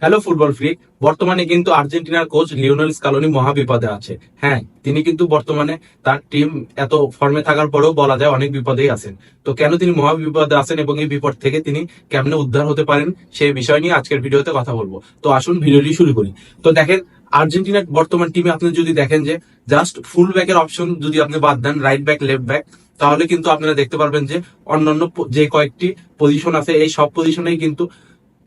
Hello football freak. বর্তমানে কিন্তু আর্জেন্টিনার কোচ লিওনেল স্কালোনি মহা বিপদে আছে। হ্যাঁ, তিনি কিন্তু বর্তমানে তার টিম এত ফর্মে থাকার পরেও বলা যায় অনেক বিপদেই আছেন। তো কেন তিনি মহা বিপদে আছেন এবং এই বিপদ থেকে তিনি কেমনে উদ্ধার হতে পারেন সেই বিষয় নিয়ে আজকের ভিডিওতে কথা বলবো। তো আসুন ভিডিওটি শুরু করি। তো দেখেন, আর্জেন্টিনার বর্তমান টিমে আপনি যদি দেখেন যে জাস্ট ফুল ব্যাকের অপশন যদি আপনি বাদ দেন, রাইট ব্যাক, লেফট ব্যাক, তাহলে কিন্তু আপনারা দেখতে পারবেন যে অন্যান্য যে কয়েকটি পজিশন আছে এই সব পজিশনেই কিন্তু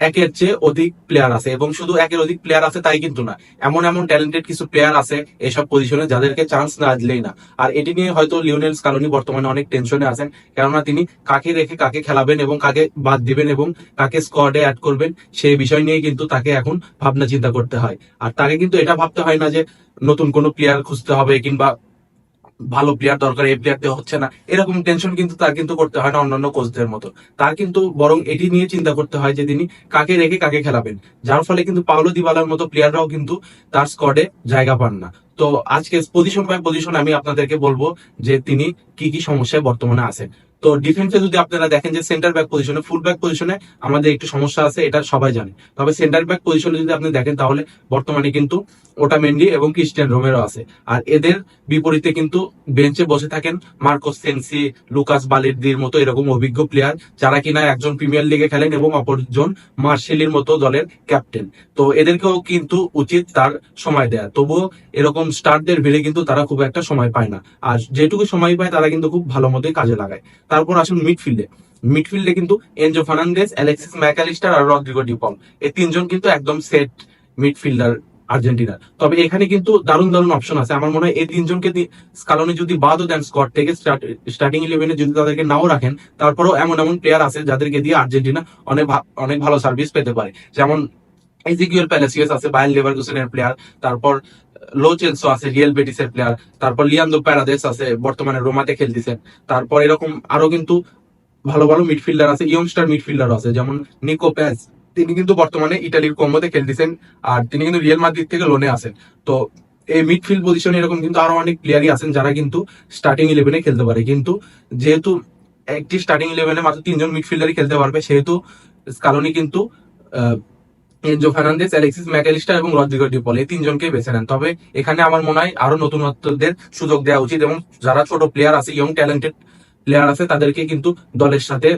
একের চেয়ে অধিক প্লেয়ার আছে। এবং শুধু একের অধিক প্লেয়ার আছে তাই কিন্তু না, এমন এমন ট্যালেন্টেড কিছু প্লেয়ার আছে এসব পজিশনে যাদেরকে চান্স না দিলেই না। আর এটি নিয়ে হয়তো লিওনেল স্কালোনি বর্তমানে অনেক টেনশনে আছেন, কেননা তিনি কাকে রেখে কাকে খেলাবেন এবং কাকে বাদ দিবেন এবং কাকে স্কোয়াডে অ্যাড করবেন সেই বিষয় নিয়ে কিন্তু তাকে এখন ভাবনা চিন্তা করতে হয়। আর তাকে কিন্তু এটা ভাবতে হয় না যে নতুন কোনো প্লেয়ার খুঁজতে হবে কিংবা ভালো প্লেয়ার দরকার, এই প্লেয়ার দেওয়া হচ্ছে না, এরকম টেনশন কিন্তু তার কিন্তু করতে হয় না অন্যান্য কোচদের মতো। তার কিন্তু বরং এটি নিয়ে চিন্তা করতে হয় যে তিনি কাকে রেখে কাকে খেলাবেন, যার ফলে কিন্তু পাওলো দিবালার মতো প্লেয়াররাও কিন্তু তার স্কোয়াডে জায়গা পান না। তো আজকে পজিশন বাই পজিশন আমি আপনাদেরকে বলবো যে তিনি কি কি সমস্যায় বর্তমানে আছেন। তো ডিফেন্সে যদি আপনারা দেখেন যে সেন্টার ব্যাক পজিশনে, ফুল ব্যাক পজিশনে আমাদের একটু সমস্যা আছে, এটা সবাই জানে। তবে সেন্টার ব্যাক পজিশনে যদি আপনি দেখেন তাহলে বর্তমানে কিন্তু ওটামেন্ডি এবং ক্রিস্টিয়ান রোমেরো আছে। আর এদের বিপরীতে কিন্তু বেঞ্চে বসে থাকেন মার্কোস সেনসি, লুকাস বালের্দির মতো এরকম অভিজ্ঞ প্লেয়ার, যারা কিনা একজন প্রিমিয়ার লিগে খেলেন এবং অপরজন মার্শেলির মতো দলের ক্যাপ্টেন। তো এদেরকেও কিন্তু উচিত তার সময় দেয়া, তবুও এরকম স্টারদের ভিড়ে কিন্তু তারা খুব একটা সময় পায় না। আর যেটুকু সময় পায় তারা কিন্তু খুব ভালো মতোই কাজে লাগায়। তারপর আসুন মিডফিল্ডে। মিডফিল্ডে কিন্তু এনজো ফার্নান্দেজ, অ্যালেক্সিস ম্যাকালিস্টার আর রদ্রিগো ডিপল, এই তিনজন কিন্তু একদম সেট মিডফিল্ডার আর্জেন্টিনার। তবে এখানে কিন্তু দারুণ দারুণ অপশন আছে। আমার মনে হয় এই তিনজনকে স্কালোনি যদি বাদও দেন স্কোয়াড থেকে, স্টার্টিং ইলেভেনে যদি তাদেরকে নাও রাখেন, তারপরেও এমন এমন প্লেয়ার আছে যাদেরকে দিয়ে আর্জেন্টিনা অনেক অনেক ভালো সার্ভিস পেতে পারে। যেমন এজিকিয়েল প্যালাসিয়াস আছে বায়ার লেভারকুসেনের প্লেয়ার, তারপর লো চেলসো আছে রিয়েল বেটিসের প্লেয়ার, তারপর লিয়ান্দো প্যারাদেস আছে বর্তমানে রোমাতে খেলতেছেন। তারপর এরকম আরো কিন্তু ভালো ভালো মিডফিল্ডার আছে, ইয়ংস্টার মিডফিল্ডার আছে, যেমন নিকো প্যাজ, তিনি কিন্তু বর্তমানে ইটালির কোমোতে খেলতেছেন। আর তিনি কিন্তু রিয়েল মাদ্রিদ থেকে লোনে আছেন। তো এই মিডফিল্ড পজিশনে এরকম কিন্তু আরো অনেক প্লেয়ারই আছেন যারা কিন্তু স্টার্টিং ইলেভেনে খেলতে পারে। কিন্তু যেহেতু একটি স্টার্টিং ইলেভেনে মাত্র তিনজন মিডফিল্ডারই খেলতে পারবে, সেহেতু স্কালোনি কিন্তু এনজো ফার্নান্দেজ, অ্যালেক্সিস ম্যাকালিস্টার এবং রদ্রিগো ডিপল, এই তিনজনকে বেছে নেন। তবে এখানে আমার মনে হয় আরো নতুনত্বদের সুযোগ দেওয়া উচিত এবং যারা ছোট প্লেয়ার আছে, ইয়ং ট্যালেন্টেড প্লেয়ার আছে, তাদেরকে কিন্তু দলের সাথে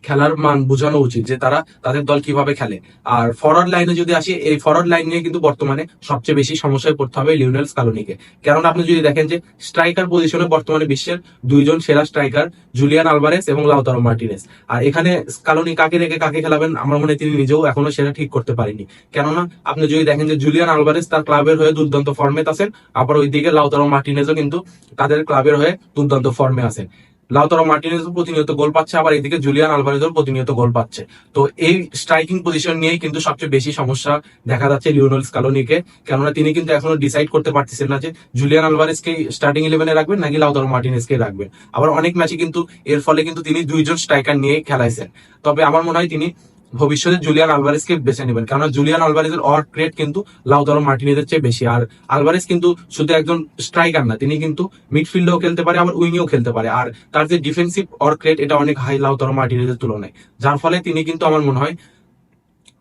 খেলার মান বোঝানো উচিত যে তারা তাদের দল কিভাবে খেলে। আর ফরওয়ার্ড লাইনে যদি আসি, এই ফরওয়ার্ড লাইন নিয়ে কিন্তু বর্তমানে সবচেয়ে বেশি সমস্যায় পড়তে হবে লিওনেল স্কালোনিকে। কেননা আপনি যদি দেখেন যে স্ট্রাইকার পজিশনে বর্তমানে বিশ্বের দুইজন সেরা স্ট্রাইকার, জুলিয়ান আলভারেস এবং লাউতারো মার্টিনেজ। আর এখানে স্কালোনি কাকে রেখে কাকে খেলাবেন আমার মনে হয় তিনি নিজেও এখনো সেটা ঠিক করতে পারেনি। কেননা আপনি যদি দেখেন যে জুলিয়ান আলভারেস তার ক্লাবের হয়ে দুর্দান্ত ফর্মে আছেন, আবার ওইদিকে লাউতারো মার্টিনেজও কিন্তু তাদের ক্লাবের হয়ে দুর্দান্ত ফর্মে আছেন। লাউতারো মার্টিনেজ প্রতিনিয়ত গোল পাচ্ছে, আবার এদিকে জুলিয়ান আলভারেজও প্রতিনিয়ত গোল পাচ্ছে। তো এই স্ট্রাইকিং পজিশন নিয়েই কিন্তু সবচেয়ে বেশি সমস্যা দেখা যাচ্ছে লিওনেল স্কালোনিকে। কেননা তিনি কিন্তু এখনো ডিসাইড করতে পারতেছেন না যে জুলিয়ান আলভারেজকে স্টার্টিং ইলেভেনে রাখবেন নাকি লাউতারো মার্টিনেজকে রাখবেন। আবার অনেক ম্যাচে কিন্তু এর ফলে কিন্তু তিনি দুইজন স্ট্রাইকার নিয়ে খেলাইছেন। তবে আমার মনে হয় তিনি ভবিষ্যতে জুলিয়ান আলভারেজকে বেছে নেবেন, কারণ জুলিয়ান আলভারেজের অর ক্রেট কিন্তু লাউতারো মার্টিনেজের চেয়ে বেশি। আর আলভারেজ কিন্তু শুধু একজন স্ট্রাইকার না, তিনি কিন্তু মিডফিল্ডেও খেলতে পারে, আবার উইংয়েও খেলতে পারে। আর তার যে ডিফেন্সিভ অর ক্রেট এটা অনেক হাই লাউতারো মার্টিনেজের তুলনায়, যার ফলে তিনি কিন্তু আমার মনে হয়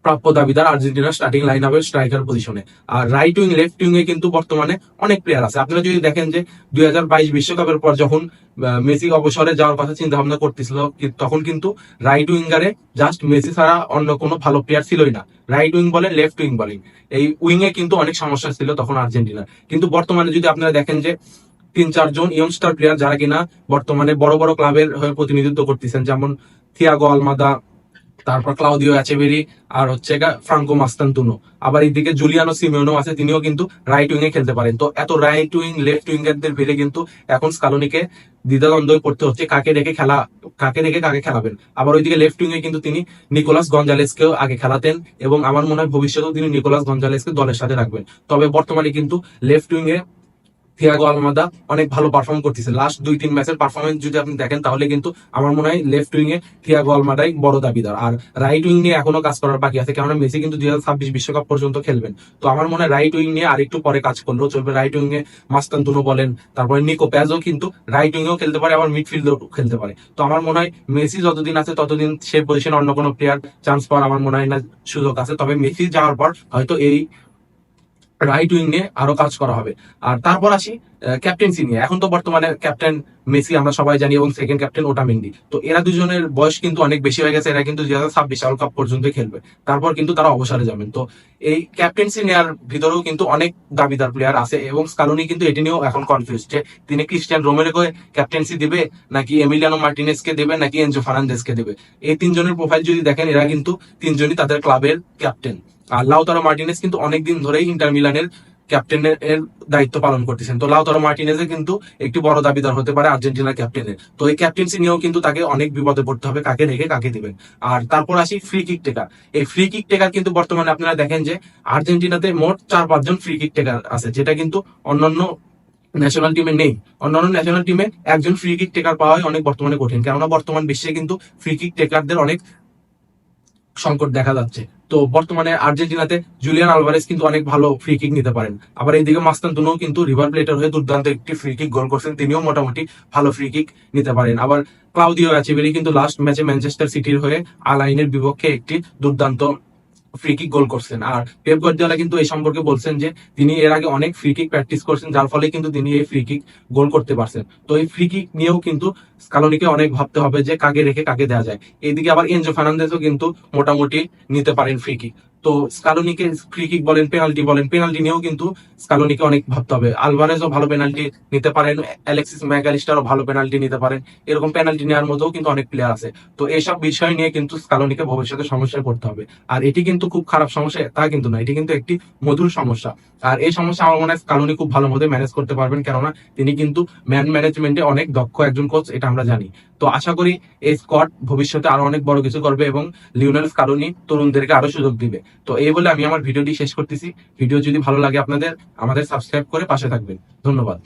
প্রাপ্য দাবিদার আর্জেন্টিনার স্টার্টিং লাইন আপের স্ট্রাইকার পজিশনে। আর রাইট উইং, লেফট উইং এ কিন্তু বর্তমানে অনেক প্লেয়ার আছে। আপনারা যদি দেখেন যে 2022 বিশ্বকাপের পর যখন মেসি অবসরে যাওয়ার কথা চিন্তা ভাবনা করতেছিল, তখন কিন্তু রাইট উইঙ্গারে জাস্ট মেসি ছাড়া অন্য কোনো ভালো প্লেয়ার ছিলই না। রাইট উইং বলেন, লেফট উইং বলেন, এই উইং এ কিন্তু অনেক সমস্যা ছিল তখন আর্জেন্টিনার। কিন্তু বর্তমানে যদি আপনারা দেখেন যে 3-4 জন ইয়ংস্টার প্লেয়ার যারা কিনা বর্তমানে বড় বড় ক্লাবের হয়ে প্রতিনিধিত্ব করতেছেন, যেমন থিয়াগো আলমাদা, তারপর ক্লাউদিও অ্যাচেভেরি, আর হচ্ছে ফ্রাঙ্কো মাস্তান্তুনো, আবার এইদিকে জুলিয়ানো সিমিওনো আছে, তিনিও কিন্তু রাইট উইং এ খেলতে পারেন। তো এত রাইট উইং লেফট উইঙ্গারদের ভিড়ে কিন্তু এখন স্কালোনিকে দ্বিধাদ্বন্দ্বে পড়তে হচ্ছে কাকে রেখে কাকে খেলাবেন। আবার ওইদিকে লেফট উইং এ কিন্তু তিনি নিকোলাস গঞ্জালেসকেও আগে খেলাতেন এবং আমার মনে হয় ভবিষ্যতেও তিনি নিকোলাস গঞ্জালেসকে দলের সাথে রাখবেন। তবে বর্তমানে কিন্তু লেফট উইং এ থিয়াগো আলমাদা অনেক ভালো পারফর্ম করতেছে। লাস্ট 2-3 ম্যাচের পারফরমেন্স যদি আপনি দেখেন তাহলে কিন্তু আমার মনে হয় লেফট উইং এ থিয়াগো আলমাদাই বড় দাবিদার। আর রাইট উইং নিয়ে এখনো কাজ করার বাকি আছে, কেননা মেসি কিন্তু 2026 বিশ্বকাপ পর্যন্ত খেলবেন। তো আমার মনে হয় রাইট উইং নিয়ে আরেকটু পরে কাজ করলেও চলবে। রাইট উইং এ মাস্তানতুনো বলেন, তারপরে নিকো প্যাজও কিন্তু রাইট উইং এও খেলতে পারে, আবার মিডফিল্ডেও খেলতে পারে। তো আমার মনে হয় মেসি যতদিন আছে ততদিন সেই পজিশনে অন্য কোনো প্লেয়ার চান্স পাওয়ার আমার মনে হয় না সুযোগ আছে। তবে মেসি যাওয়ার পর হয়তো এই রাইট উইং নিয়ে আরো কাজ করা হবে। আর তারপর আসি ক্যাপ্টেন্সি নিয়ে। এখন তো বর্তমানে ক্যাপ্টেন মেসি আমরা সবাই জানি, এবং সেকেন্ড ক্যাপ্টেন ওটামেন্ডি। তো এরা দুজনের বয়স কিন্তু অনেক বেশি হয়ে গেছে, এরা কিন্তু 2026 ওয়ার্ল্ড কাপ পর্যন্ত খেলবে, তারপর কিন্তু তারা অবসরে যাবেন। তো এই ক্যাপ্টেন্সি নেওয়ার ভিতরেও কিন্তু অনেক দাবিদার প্লেয়ার আছে, এবং স্কালোনি কিন্তু এটি নিয়েও এখন কনফিউজ যে তিনি ক্রিস্টিয়ান রোমেরোকে ক্যাপ্টেন্সি দিবে, নাকি এমিলিয়ানো মার্টিনেজকে দেবে, নাকি এনজো ফার্নান্দেজকে দেবে। এই তিনজনের প্রোফাইল যদি দেখেন, এরা কিন্তু তিনজনই তাদের ক্লাবের ক্যাপ্টেন। আর লাউতারো মার্টিনেজ কিন্তু অনেকদিন ধরেই ইন্টার মিলানের ক্যাপ্টেনের দায়িত্ব পালন করতেছেন। তো লাউতারো মার্টিনেজে কিন্তু একটি বড় দাবিদার হতে পারে আর্জেন্টিনার ক্যাপ্টেনের। তো এই ক্যাপ্টেন্সি নিয়েও কিন্তু তাকে অনেক বিপদে পড়তে হবে, কাকে রেখে কাকে দিবেন। আর তারপর আসি ফ্রি কিক টেকার। এই ফ্রি কিক টেকার কিন্তু বর্তমানে আপনারা দেখেন যে আর্জেন্টিনাতে মোট 4-5 জন ফ্রি কিক টেকার আছে, যেটা কিন্তু অন্যান্য ন্যাশনাল টিমে নেই। অন্যান্য ন্যাশনাল টিমে একজন ফ্রি কিক টেকার পাওয়াই অনেক বর্তমানে কঠিন, কেননা বর্তমান বিশ্বে কিন্তু ফ্রি কিক টেকারদের অনেক সংকট দেখা যাচ্ছে। তো বর্তমানে আর্জেন্টিনাতে জুলিয়ান আলভারেজ কিন্তু অনেক ভালো ফ্রি কিক নিতে পারেন। আবার এইদিকে মাস্তানতুনো কিন্তু রিভার প্লেটের হয়ে দুর্দান্ত একটি ফ্রি কিক গোল করছেন, তিনিও মোটামুটি ভালো ফ্রি কিক নিতে পারেন। আবার ক্লাউদিও রাচিবেলি কিন্তু লাস্ট ম্যাচে ম্যানচেস্টার সিটির হয়ে আলাইনের বিপক্ষে একটি দুর্দান্ত ফ্রি কিক গোল করছেন। আর পেপ গার্দিওলা কিন্তু এই সম্পর্কে বলছেন যে তিনি এর আগে অনেক ফ্রি কিক প্র্যাকটিস করছেন, যার ফলে কিন্তু তিনি এই ফ্রি কিক গোল করতে পারছেন। তো এই ফ্রি কিক নিয়েও কিন্তু স্কালোনিকে অনেক ভাবতে হবে যে কাকে রেখে কাকে দেওয়া যায়। এইদিকে আবার এনজো ফার্নান্দেজও কিন্তু মোটামুটি নিতে পারেন ফ্রি কিক। তো স্কালোনিকে ফ্রি কিক বলেন, পেনাল্টি নিয়েও কিন্তু স্কালোনিকে অনেক ভাবতে হবে। আলভারেজও ভালো পেনাল্টি নিতে পারেন, অ্যালেক্সিস ম্যাকঅ্যালিস্টারও ভালো পেনাল্টি নিতে পারেন। এরকম পেনাল্টি নেওয়ার মধ্যেও কিন্তু অনেক প্লেয়ার আছে। তো এইসব বিষয় নিয়ে কিন্তু স্কালোনিকে ভবিষ্যতে সমস্যায় পড়তে হবে। আর এটি কিন্তু খুব খারাপ সমস্যা তা কিন্তু না, এটি কিন্তু একটি মধুর সমস্যা। আর এই সমস্যা আমার মনে হয় স্কালোনি খুব ভালো মতো ম্যানেজ করতে পারবেন, কেননা তিনি কিন্তু ম্যান ম্যানেজমেন্টে অনেক দক্ষ একজন কোচ, এটা আমরা জানি। তো আশা করি এই স্কোয়াড ভবিষ্যতে আরো অনেক বড় কিছু করবে, এবং লিওনেল স্কালোনি তরুণদেরকে আরো সুযোগ দিবে। তো এই বলে আমি আমার ভিডিওটি শেষ করতেছি। ভিডিও যদি ভালো লাগে আপনাদের, আমাদের সাবস্ক্রাইব করে পাশে থাকবেন। ধন্যবাদ।